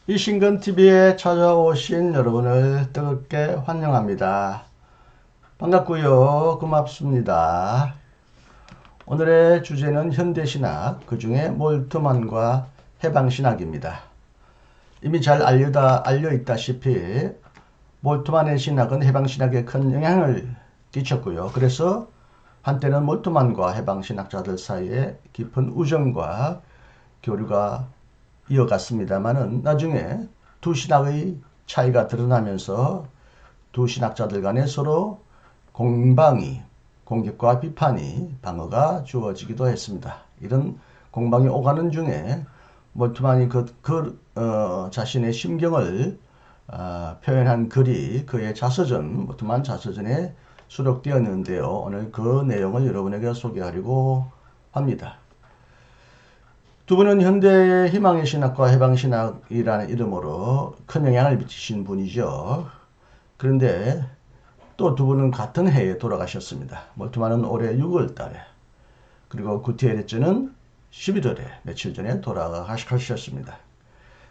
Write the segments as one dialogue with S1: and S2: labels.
S1: 이신근TV에 찾아오신 여러분을 뜨겁게 환영합니다. 반갑고요. 고맙습니다. 오늘의 주제는 현대신학, 그 중에 몰트만과 해방신학입니다. 이미 잘 알려있다시피 몰트만의 신학은 해방신학에 큰 영향을 끼쳤고요. 그래서 한때는 몰트만과 해방신학자들 사이에 깊은 우정과 교류가 이어갔습니다마는 나중에 두 신학의 차이가 드러나면서 두 신학자들 간에 서로 공격과 비판이 방어가 주어지기도 했습니다. 이런 공방이 오가는 중에 몰트만이 자신의 심경을 표현한 글이 그의 자서전, 몰트만 자서전에 수록되었는데요. 오늘 그 내용을 여러분에게 소개하려고 합니다. 두 분은 현대의 희망의 신학과 해방신학이라는 이름으로 큰 영향을 미치신 분이죠. 그런데 또 두 분은 같은 해에 돌아가셨습니다. 몰트만은 올해 6월 달에, 그리고 구티에레츠는 11월에 며칠 전에 돌아가셨습니다.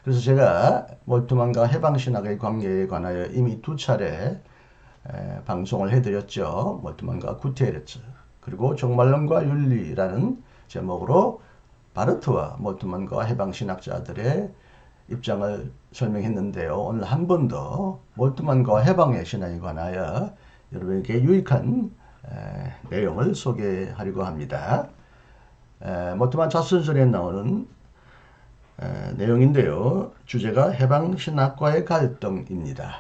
S1: 그래서 제가 몰트만과 해방신학의 관계에 관하여 이미 두 차례 방송을 해드렸죠. 몰트만과 구티에레츠, 그리고 종말론과 윤리라는 제목으로 바르트와 몰트만과 해방신학자들의 입장을 설명했는데요. 오늘 한 번 더 몰트만과 해방의 신학에 관하여 여러분에게 유익한 내용을 소개하려고 합니다. 몰트만 자서전에 나오는 내용인데요. 주제가 해방신학과의 갈등입니다.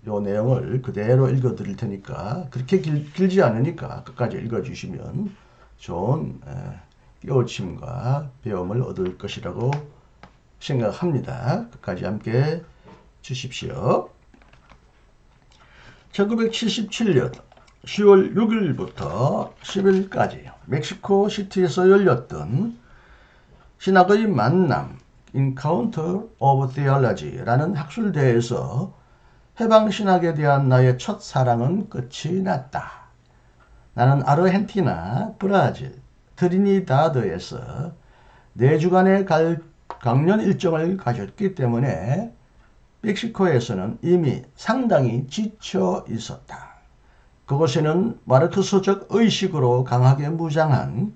S1: 이 내용을 그대로 읽어드릴 테니까, 그렇게 길지 않으니까 끝까지 읽어주시면 좋은 깨우침과 배움을 얻을 것이라고 생각합니다. 끝까지 함께 주십시오. 1977년 10월 6일부터 10일까지 멕시코 시티에서 열렸던 신학의 만남 Encounter of Theology라는 학술대회에서 해방신학에 대한 나의 첫 사랑은 끝이 났다. 나는 아르헨티나, 브라질, 트리니다드에서 4주간의 강연 일정을 가졌기 때문에 멕시코에서는 이미 상당히 지쳐 있었다. 그곳에는 마르크스적 의식으로 강하게 무장한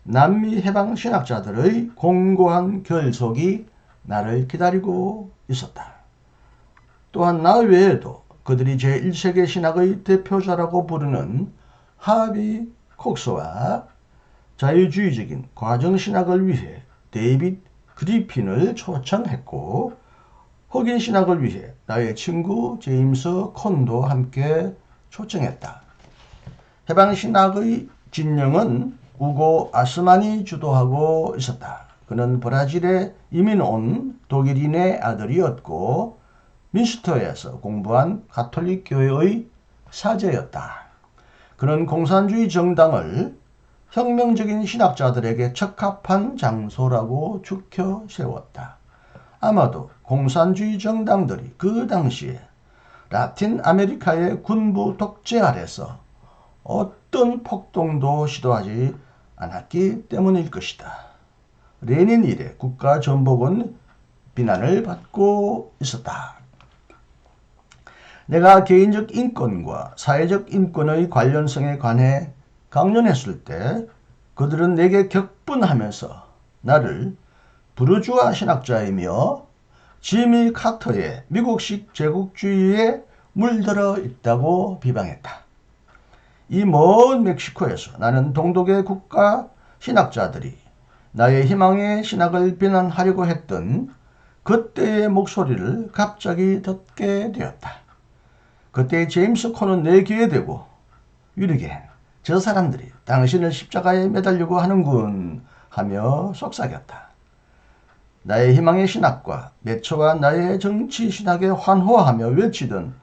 S1: 남미 해방 신학자들의 공고한 결속이 나를 기다리고 있었다. 또한 나 외에도 그들이 제1세계 신학의 대표자라고 부르는 하비 콕스와 자유주의적인 과정신학을 위해 데이빗 그리핀을 초청했고, 흑인신학을 위해 나의 친구 제임스 콘도 함께 초청했다. 해방신학의 진영은 우고 아스만이 주도하고 있었다. 그는 브라질에 이민 온 독일인의 아들이었고 민스터에서 공부한 가톨릭 교회의 사제였다. 그는 공산주의 정당을 혁명적인 신학자들에게 적합한 장소라고 추켜 세웠다. 아마도 공산주의 정당들이 그 당시에 라틴 아메리카의 군부 독재 아래서 어떤 폭동도 시도하지 않았기 때문일 것이다. 레닌 이래 국가 전복은 비난을 받고 있었다. 내가 개인적 인권과 사회적 인권의 관련성에 관해 강연했을 때 그들은 내게 격분하면서 나를 부르주아 신학자이며 지미 카터의 미국식 제국주의에 물들어 있다고 비방했다. 이 먼 멕시코에서 나는 동독의 국가 신학자들이 나의 희망의 신학을 비난하려고 했던 그때의 목소리를 갑자기 듣게 되었다. 그때 제임스 콘은 내 귀에 대고 유리게 저 사람들이 당신을 십자가에 매달려고 하는군 하며 속삭였다. 나의 희망의 신학과 매초와 나의 정치 신학에 환호하며 외치던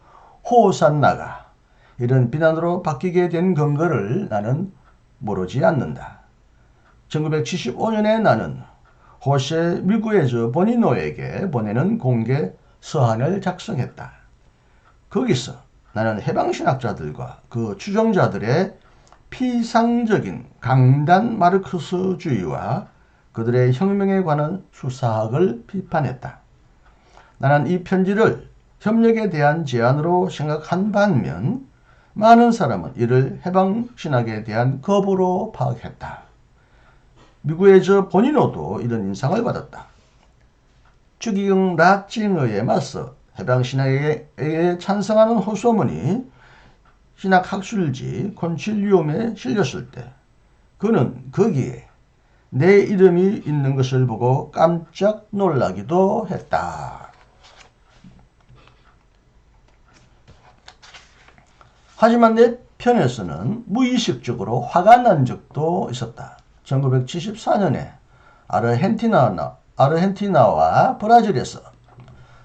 S1: 호산나가 이런 비난으로 바뀌게 된 근거를 나는 모르지 않는다. 1975년에 나는 호세 미구에즈 보니노에게 보내는 공개 서한을 작성했다. 거기서 나는 해방신학자들과 그 추종자들의 피상적인 강단 마르크스주의와 그들의 혁명에 관한 수사학을 비판했다. 나는 이 편지를 협력에 대한 제안으로 생각한 반면 많은 사람은 이를 해방신학에 대한 거부로 파악했다. 미국의 보니노도 이런 인상을 받았다. 추기경 라칭어에 맞서 해방신학에 찬성하는 호소문이 신학학술지 콘칠리움에 실렸을 때 그는 거기에 내 이름이 있는 것을 보고 깜짝 놀라기도 했다. 하지만 내 편에서는 무의식적으로 화가 난 적도 있었다. 1974년에 아르헨티나와 브라질에서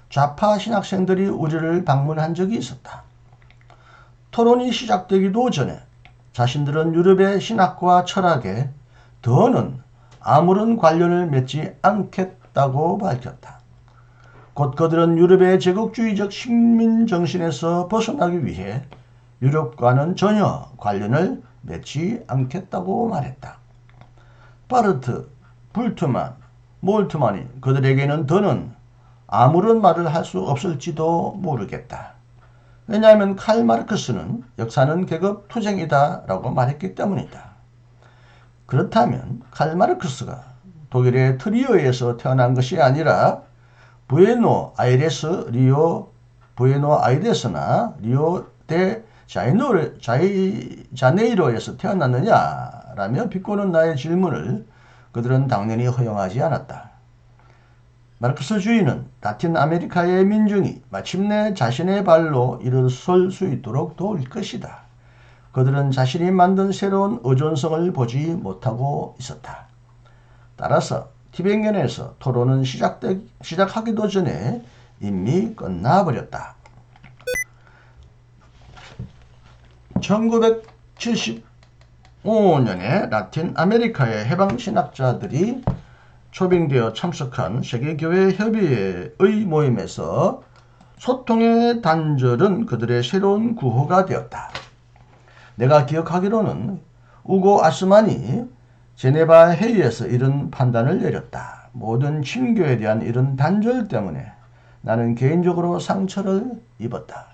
S1: 좌파 신학생들이 우리를 방문한 적이 있었다. 토론이 시작되기도 전에 자신들은 유럽의 신학과 철학에 더는 아무런 관련을 맺지 않겠다고 밝혔다. 곧 그들은 유럽의 제국주의적 식민 정신에서 벗어나기 위해 유럽과는 전혀 관련을 맺지 않겠다고 말했다. 바르트, 불트만, 몰트만이 그들에게는 더는 아무런 말을 할 수 없을지도 모르겠다. 왜냐하면 칼 마르크스는 역사는 계급 투쟁이다 라고 말했기 때문이다. 그렇다면 칼 마르크스가 독일의 트리오에서 태어난 것이 아니라 부에노아이레스나 리오 데 자네이로에서 태어났느냐라며 비꼬는 나의 질문을 그들은 당연히 허용하지 않았다. 마르크스주의는 라틴 아메리카의 민중이 마침내 자신의 발로 일어설 수 있도록 도울 것이다. 그들은 자신이 만든 새로운 의존성을 보지 못하고 있었다. 따라서 티베트에서 토론은 시작하기도 전에 이미 끝나버렸다. 1975년에 라틴 아메리카의 해방신학자들이 초빙되어 참석한 세계교회협의회의 모임에서 소통의 단절은 그들의 새로운 구호가 되었다. 내가 기억하기로는 우고 아스만이 제네바 회의에서 이런 판단을 내렸다. 모든 친교에 대한 이런 단절 때문에 나는 개인적으로 상처를 입었다.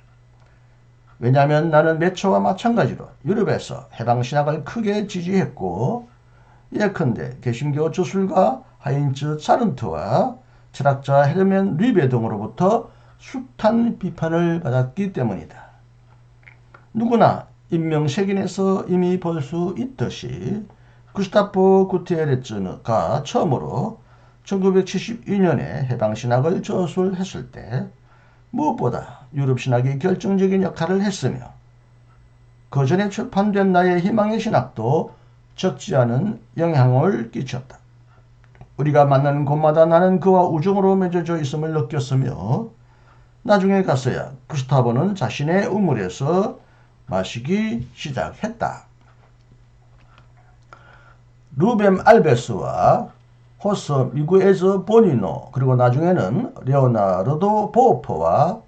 S1: 왜냐하면 나는 메초와 마찬가지로 유럽에서 해방신학을 크게 지지했고 예컨대 개신교 주술가 하인츠 차른트와 철학자 헤르멘 리베 등으로부터 숱한 비판을 받았기 때문이다. 누구나 인명색인에서 이미 볼 수 있듯이 구스타프 구테레츠가 처음으로 1972년에 해방신학을 저술했을 때 무엇보다 유럽신학이 결정적인 역할을 했으며 그 전에 출판된 나의 희망의 신학도 적지 않은 영향을 끼쳤다. 우리가 만나는 곳마다 나는 그와 우정으로 맺어져 있음을 느꼈으며 나중에 가서야 구스타브는 자신의 우물에서 마시기 시작했다. 루벤 알베스와 호스 미구에즈 보니노 그리고 나중에는 레오나르도 보퍼와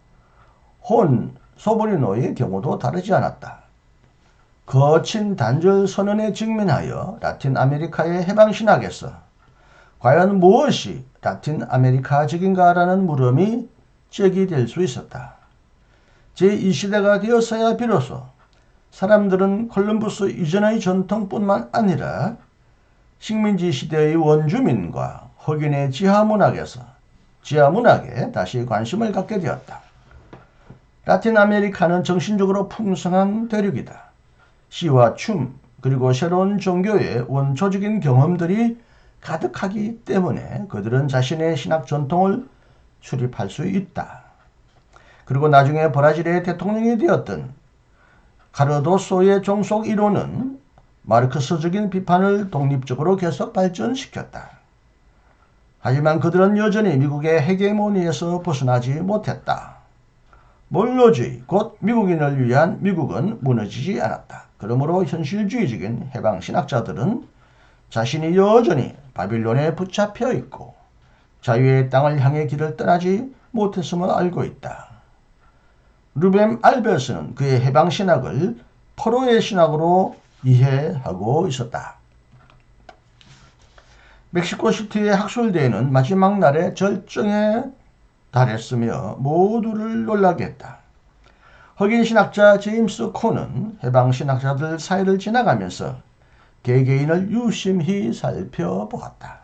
S1: 혼 소보리노의 경우도 다르지 않았다. 거친 단절 선언에 직면하여 라틴 아메리카의 해방신학에서 과연 무엇이 라틴 아메리카적인가라는 물음이 제기될 수 있었다. 제2시대가 되었어야 비로소 사람들은 콜럼버스 이전의 전통뿐만 아니라 식민지 시대의 원주민과 흑인의 지하문학에 다시 관심을 갖게 되었다. 라틴 아메리카는 정신적으로 풍성한 대륙이다. 시와 춤 그리고 새로운 종교의 원초적인 경험들이 가득하기 때문에 그들은 자신의 신학 전통을 수립할 수 있다. 그리고 나중에 브라질의 대통령이 되었던 카르도소의 종속 이론은 마르크스적인 비판을 독립적으로 계속 발전시켰다. 하지만 그들은 여전히 미국의 헤게모니에서 벗어나지 못했다. 몰로주의, 곧 미국인을 위한 미국은 무너지지 않았다. 그러므로 현실주의적인 해방신학자들은 자신이 여전히 바빌론에 붙잡혀 있고 자유의 땅을 향해 길을 떠나지 못했음을 알고 있다. 루벤 알베스는 그의 해방신학을 포로의 신학으로 이해하고 있었다. 멕시코시티의 학술대회는 마지막 날의 절정에 달했으며 모두를 놀라게 했다. 흑인 신학자 제임스 콘은 해방 신학자들 사이를 지나가면서 개개인을 유심히 살펴보았다.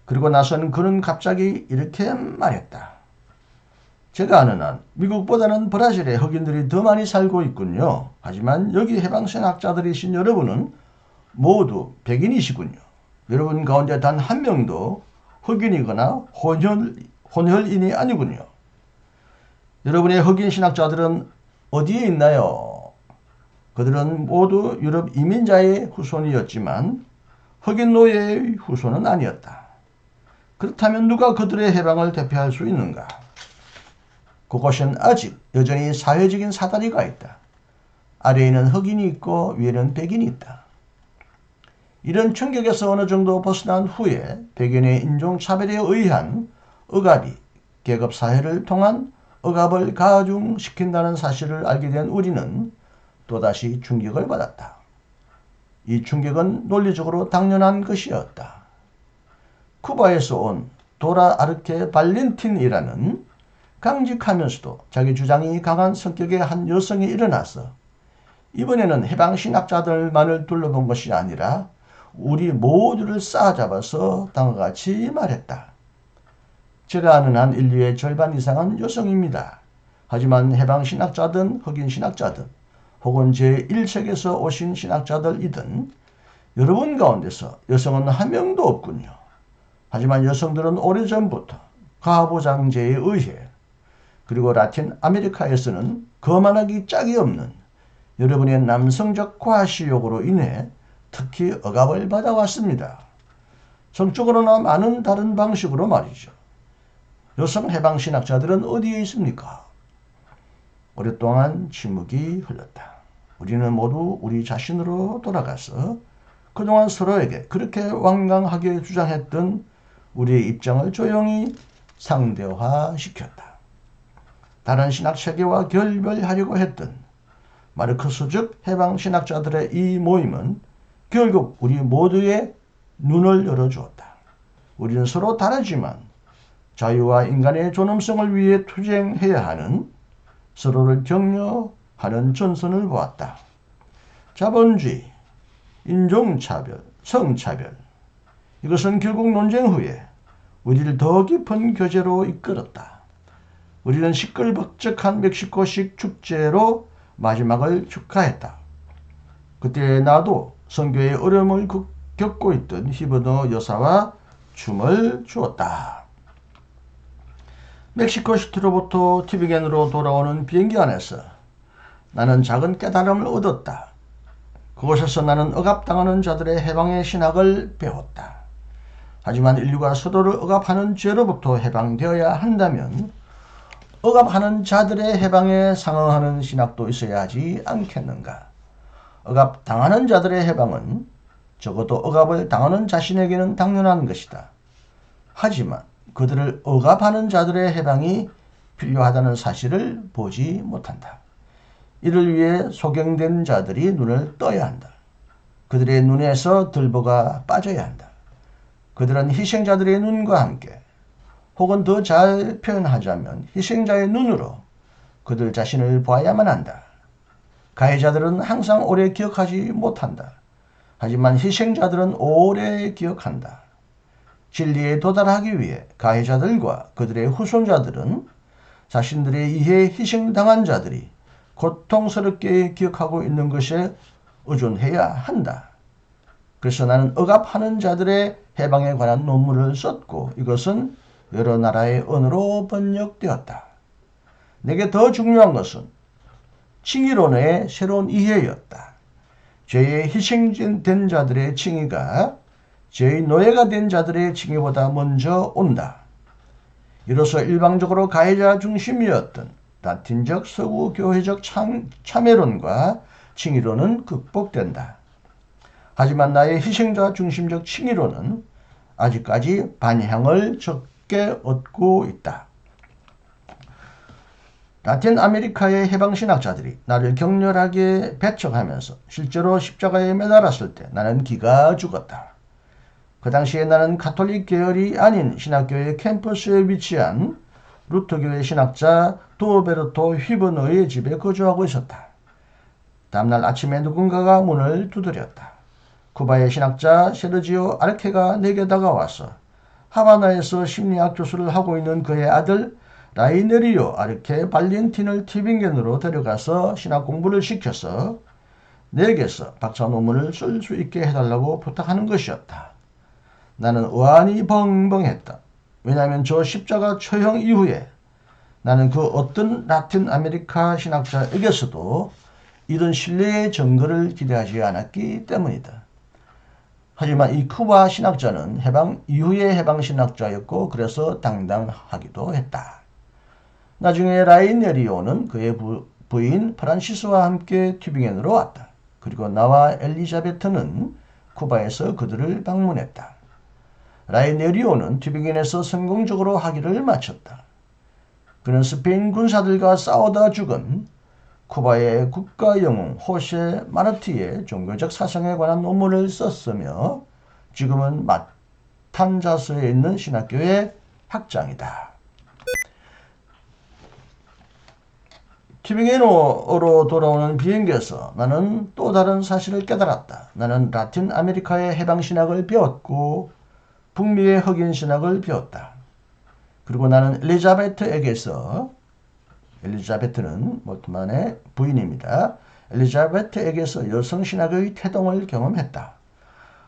S1: 그리고 나선 그는 갑자기 이렇게 말했다. 제가 아는 한 미국보다는 브라질에 흑인들이 더 많이 살고 있군요. 하지만 여기 해방신학자들이신 여러분은 모두 백인이시군요. 여러분 가운데 단 한 명도 흑인이거나 혼혈인이 아니군요. 여러분의 흑인 신학자들은 어디에 있나요? 그들은 모두 유럽 이민자의 후손이었지만 흑인 노예의 후손은 아니었다. 그렇다면 누가 그들의 해방을 대표할 수 있는가? 그것은 아직 여전히 사회적인 사다리가 있다. 아래에는 흑인이 있고 위에는 백인이 있다. 이런 충격에서 어느 정도 벗어난 후에 백인의 인종차별에 의한 억압이 계급사회를 통한 억압을 가중시킨다는 사실을 알게 된 우리는 또다시 충격을 받았다. 이 충격은 논리적으로 당연한 것이었다. 쿠바에서 온 도라 아르케 발렌틴이라는 강직하면서도 자기 주장이 강한 성격의 한 여성이 일어나서 이번에는 해방신학자들만을 둘러본 것이 아니라 우리 모두를 싸잡아서 다음과 같이 말했다. 제가 아는 한 인류의 절반 이상은 여성입니다. 하지만 해방신학자든 흑인신학자든 혹은 제1세계에서 오신 신학자들이든 여러분 가운데서 여성은 한 명도 없군요. 하지만 여성들은 오래전부터 가부장제에 의해 그리고 라틴 아메리카에서는 거만하기 짝이 없는 여러분의 남성적 과시욕으로 인해 특히 억압을 받아왔습니다. 성적으로나 많은 다른 방식으로 말이죠. 여성 해방신학자들은 어디에 있습니까? 오랫동안 침묵이 흘렀다. 우리는 모두 우리 자신으로 돌아가서 그동안 서로에게 그렇게 완강하게 주장했던 우리의 입장을 조용히 상대화시켰다. 다른 신학체계와 결별하려고 했던 마르크스적 해방신학자들의 이 모임은 결국 우리 모두의 눈을 열어주었다. 우리는 서로 다르지만 자유와 인간의 존엄성을 위해 투쟁해야 하는 서로를 격려하는 전선을 보았다. 자본주의, 인종차별, 성차별 이것은 결국 논쟁 후에 우리를 더 깊은 교제로 이끌었다. 우리는 시끌벅적한 멕시코식 축제로 마지막을 축하했다. 그때 나도 선교의 어려움을 겪고 있던 히브너 여사와 춤을 추었다. 멕시코 시티로부터 티비겐으로 돌아오는 비행기 안에서 나는 작은 깨달음을 얻었다. 그곳에서 나는 억압당하는 자들의 해방의 신학을 배웠다. 하지만 인류가 서로를 억압하는 죄로부터 해방되어야 한다면 억압하는 자들의 해방에 상응하는 신학도 있어야 하지 않겠는가? 억압당하는 자들의 해방은 적어도 억압을 당하는 자신에게는 당연한 것이다. 하지만 그들을 억압하는 자들의 해방이 필요하다는 사실을 보지 못한다. 이를 위해 소경된 자들이 눈을 떠야 한다. 그들의 눈에서 들보가 빠져야 한다. 그들은 희생자들의 눈과 함께 혹은 더 잘 표현하자면 희생자의 눈으로 그들 자신을 보아야만 한다. 가해자들은 항상 오래 기억하지 못한다. 하지만 희생자들은 오래 기억한다. 진리에 도달하기 위해 가해자들과 그들의 후손자들은 자신들에 의해 희생당한 자들이 고통스럽게 기억하고 있는 것에 의존해야 한다. 그래서 나는 억압하는 자들의 해방에 관한 논문을 썼고 이것은 여러 나라의 언어로 번역되었다. 내게 더 중요한 것은 칭의론의 새로운 이해였다. 죄의 희생된 자들의 칭의가 죄의 노예가 된 자들의 칭의보다 먼저 온다. 이로써 일방적으로 가해자 중심이었던 라틴적 서구 교회적 참회론과 칭의론은 극복된다. 하지만 나의 희생자 중심적 칭의론은 아직까지 반향을 적게 얻고 있다. 라틴 아메리카의 해방신학자들이 나를 격렬하게 배척하면서 실제로 십자가에 매달았을 때 나는 기가 죽었다. 그 당시에 나는 가톨릭 계열이 아닌 신학교의 캠퍼스에 위치한 루터교의 신학자 두오베르토 휘버너의 집에 거주하고 있었다. 다음날 아침에 누군가가 문을 두드렸다. 쿠바의 신학자 세르지오 아르케가 내게 다가와서 하바나에서 심리학 교수를 하고 있는 그의 아들 라이네리오 아르케 발렌틴을 티빙겐으로 데려가서 신학 공부를 시켜서 내게서 박사 논문을 쓸 수 있게 해달라고 부탁하는 것이었다. 나는 의안이 벙벙했다. 왜냐하면 저 십자가 처형 이후에 나는 그 어떤 라틴 아메리카 신학자에게서도 이런 신뢰의 증거를 기대하지 않았기 때문이다. 하지만 이 쿠바 신학자는 해방 이후의 해방 신학자였고 그래서 당당하기도 했다. 나중에 라이네리오는 그의 부인 프란시스와 함께 튜빙겐으로 왔다. 그리고 나와 엘리자베트는 쿠바에서 그들을 방문했다. 라이네리오는 튜빙겐에서 성공적으로 학위를 마쳤다. 그는 스페인 군사들과 싸우다 죽은 쿠바의 국가영웅 호세 마르티의 종교적 사상에 관한 논문을 썼으며 지금은 마탄자스에 있는 신학교의 학장이다. 튜빙겐으로 돌아오는 비행기에서 나는 또 다른 사실을 깨달았다. 나는 라틴 아메리카의 해방신학을 배웠고 북미의 흑인신학을 배웠다. 그리고 나는 엘리자베트는 모트만의 부인입니다. 엘리자베트에게서 여성신학의 태동을 경험했다.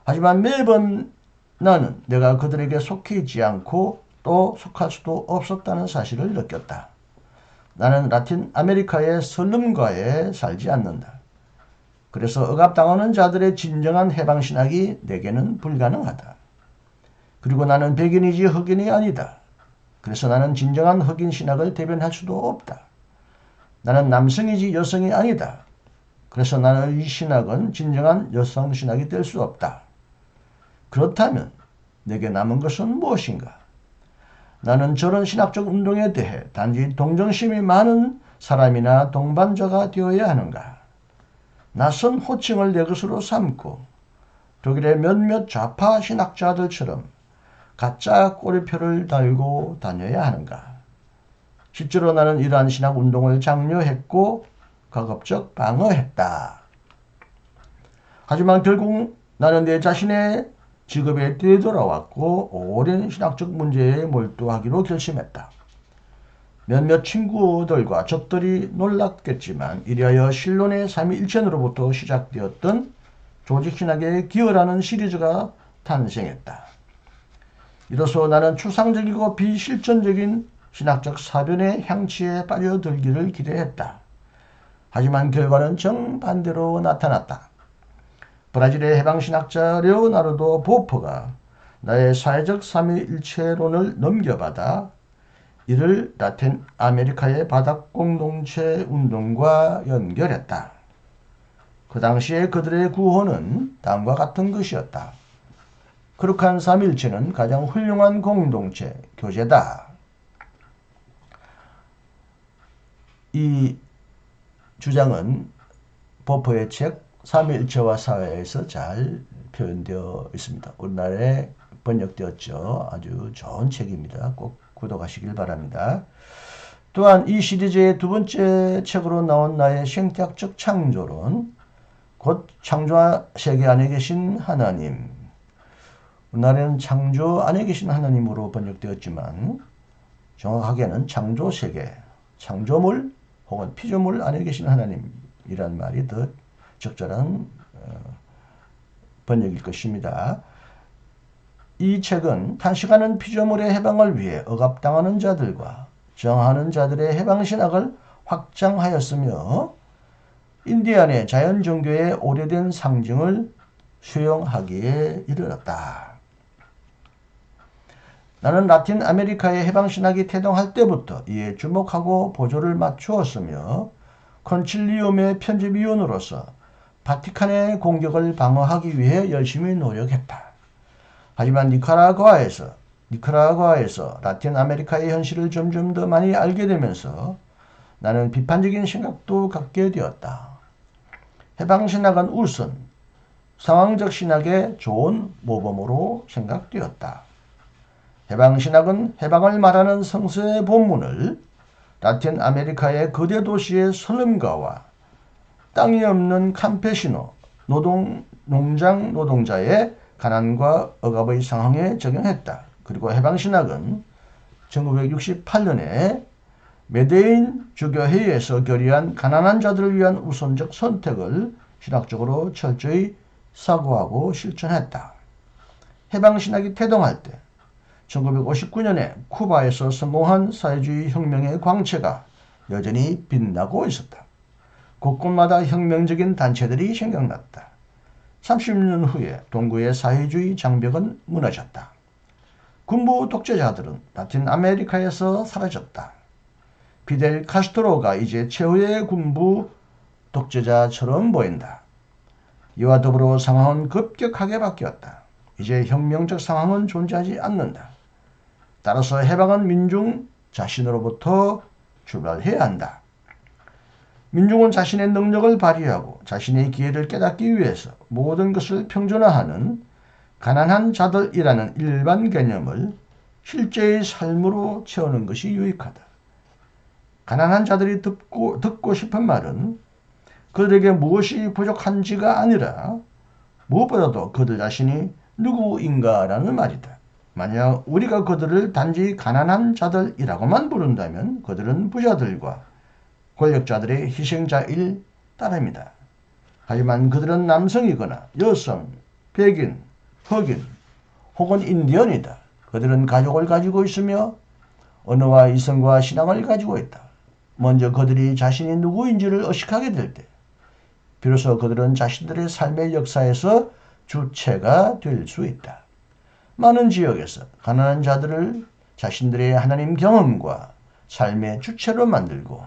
S1: 하지만 매번 나는 내가 그들에게 속해 있지 않고 또 속할 수도 없었다는 사실을 느꼈다. 나는 라틴 아메리카의 설렘과에 살지 않는다. 그래서 억압당하는 자들의 진정한 해방신학이 내게는 불가능하다. 그리고 나는 백인이지 흑인이 아니다. 그래서 나는 진정한 흑인 신학을 대변할 수도 없다. 나는 남성이지 여성이 아니다. 그래서 나는 이 신학은 진정한 여성 신학이 될 수 없다. 그렇다면 내게 남은 것은 무엇인가? 나는 저런 신학적 운동에 대해 단지 동정심이 많은 사람이나 동반자가 되어야 하는가? 낯선 호칭을 내 것으로 삼고 독일의 몇몇 좌파 신학자들처럼 가짜 꼬리표를 달고 다녀야 하는가? 실제로 나는 이러한 신학 운동을 장려했고 가급적 방어했다. 하지만 결국 나는 내 자신의 직업에 되돌아왔고 오랜 신학적 문제에 몰두하기로 결심했다. 몇몇 친구들과 적들이 놀랐겠지만 이리하여 신론의 삼위일체로부터 시작되었던 조직신학의 기어라는 시리즈가 탄생했다. 이로써 나는 추상적이고 비실전적인 신학적 사변의 향취에 빠져들기를 기대했다. 하지만 결과는 정반대로 나타났다. 브라질의 해방신학자 레오나르도 보퍼가 나의 사회적 삼위일체론을 넘겨받아 이를 라틴 아메리카의 바닥 공동체 운동과 연결했다. 그 당시에 그들의 구호는 다음과 같은 것이었다. 거룩한 삼일체는 가장 훌륭한 공동체, 교제다. 이 주장은 버퍼의 책 삼위일체와 사회에서 잘 표현되어 있습니다. 우리나라에 번역되었죠. 아주 좋은 책입니다. 꼭 구독하시길 바랍니다. 또한 이 시리즈의 두 번째 책으로 나온 나의 생태학적 창조론, 곧 창조 세계 안에 계신 하나님. 우리나라에는 창조 안에 계신 하나님으로 번역되었지만 정확하게는 창조 세계, 창조물 혹은 피조물 안에 계신 하나님이란 말이 더 적절한 번역일 것입니다. 이 책은 탄식하는 피조물의 해방을 위해 억압당하는 자들과 저항하는 자들의 해방신학을 확장하였으며 인디안의 자연종교의 오래된 상징을 수용하기에 이르렀다. 나는 라틴 아메리카의 해방신학이 태동할 때부터 이에 주목하고 보조를 맞추었으며 콘칠리움의 편집위원으로서 바티칸의 공격을 방어하기 위해 열심히 노력했다. 하지만 니카라과에서 라틴 아메리카의 현실을 점점 더 많이 알게 되면서 나는 비판적인 생각도 갖게 되었다. 해방신학은 우선 상황적 신학의 좋은 모범으로 생각되었다. 해방신학은 해방을 말하는 성서의 본문을 라틴 아메리카의 거대 도시의 슬럼가와 땅이 없는 캠페시노, 농장 노동자의 가난과 억압의 상황에 적용했다. 그리고 해방신학은 1968년에 메데인 주교회의에서 결의한 가난한 자들을 위한 우선적 선택을 신학적으로 철저히 사고하고 실천했다. 해방신학이 태동할 때 1959년에 쿠바에서 성공한 사회주의 혁명의 광채가 여전히 빛나고 있었다. 곳곳마다 혁명적인 단체들이 생겨났다. 30년 후에 동구의 사회주의 장벽은 무너졌다. 군부 독재자들은 라틴 아메리카에서 사라졌다. 피델 카스트로가 이제 최후의 군부 독재자처럼 보인다. 이와 더불어 상황은 급격하게 바뀌었다. 이제 혁명적 상황은 존재하지 않는다. 따라서 해방은 민중 자신으로부터 출발해야 한다. 민중은 자신의 능력을 발휘하고 자신의 기회를 깨닫기 위해서 모든 것을 평준화하는 가난한 자들이라는 일반 개념을 실제의 삶으로 채우는 것이 유익하다. 가난한 자들이 듣고 싶은 말은 그들에게 무엇이 부족한지가 아니라 무엇보다도 그들 자신이 누구인가라는 말이다. 만약 우리가 그들을 단지 가난한 자들이라고만 부른다면 그들은 부자들과 권력자들의 희생자일 따름이다. 하지만 그들은 남성이거나 여성, 백인, 흑인 혹은 인디언이다. 그들은 가족을 가지고 있으며 언어와 이성과 신앙을 가지고 있다. 먼저 그들이 자신이 누구인지를 의식하게 될 때 비로소 그들은 자신들의 삶의 역사에서 주체가 될 수 있다. 많은 지역에서 가난한 자들을 자신들의 하나님 경험과 삶의 주체로 만들고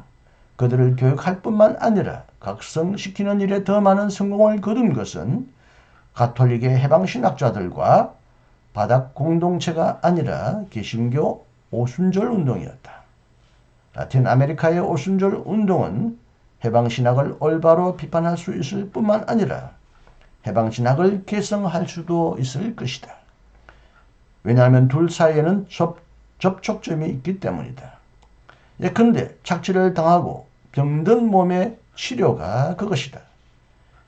S1: 그들을 교육할 뿐만 아니라 각성시키는 일에 더 많은 성공을 거둔 것은 가톨릭의 해방신학자들과 바닥 공동체가 아니라 개신교 오순절 운동이었다. 라틴 아메리카의 오순절 운동은 해방신학을 올바로 비판할 수 있을 뿐만 아니라 해방신학을 개성할 수도 있을 것이다. 왜냐하면 둘 사이에는 접촉점이 있기 때문이다. 예컨대 착취를 당하고 병든 몸의 치료가 그것이다.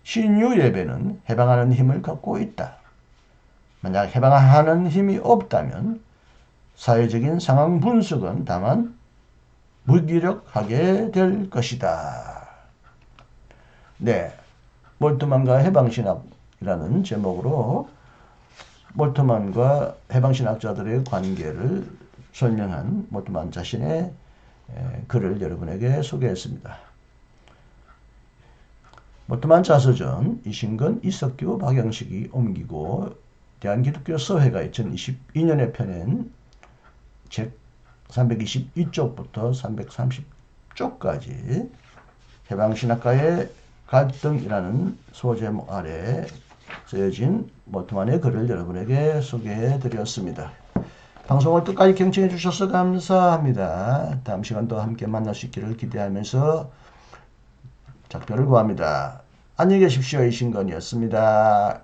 S1: 신유 예배는 해방하는 힘을 갖고 있다. 만약 해방하는 힘이 없다면 사회적인 상황 분석은 다만 무기력하게 될 것이다. 네, 몰트만과 해방신학이라는 제목으로 몰트만과 해방신학자들의 관계를 설명한 몰트만 자신의 글을 여러분에게 소개했습니다. 몰트만 자서전 이신근, 이석규, 박영식이 옮기고 대한기독교서회가 2022년에 펴낸 책 322쪽부터 330쪽까지 해방신학과의 갈등이라는 소제목 아래 쓰여진 몰트만의 글을 여러분에게 소개해 드렸습니다. 방송을 끝까지 경청해 주셔서 감사합니다. 다음 시간도 함께 만날 수 있기를 기대하면서 작별을 구합니다. 안녕히 계십시오. 이신건이었습니다.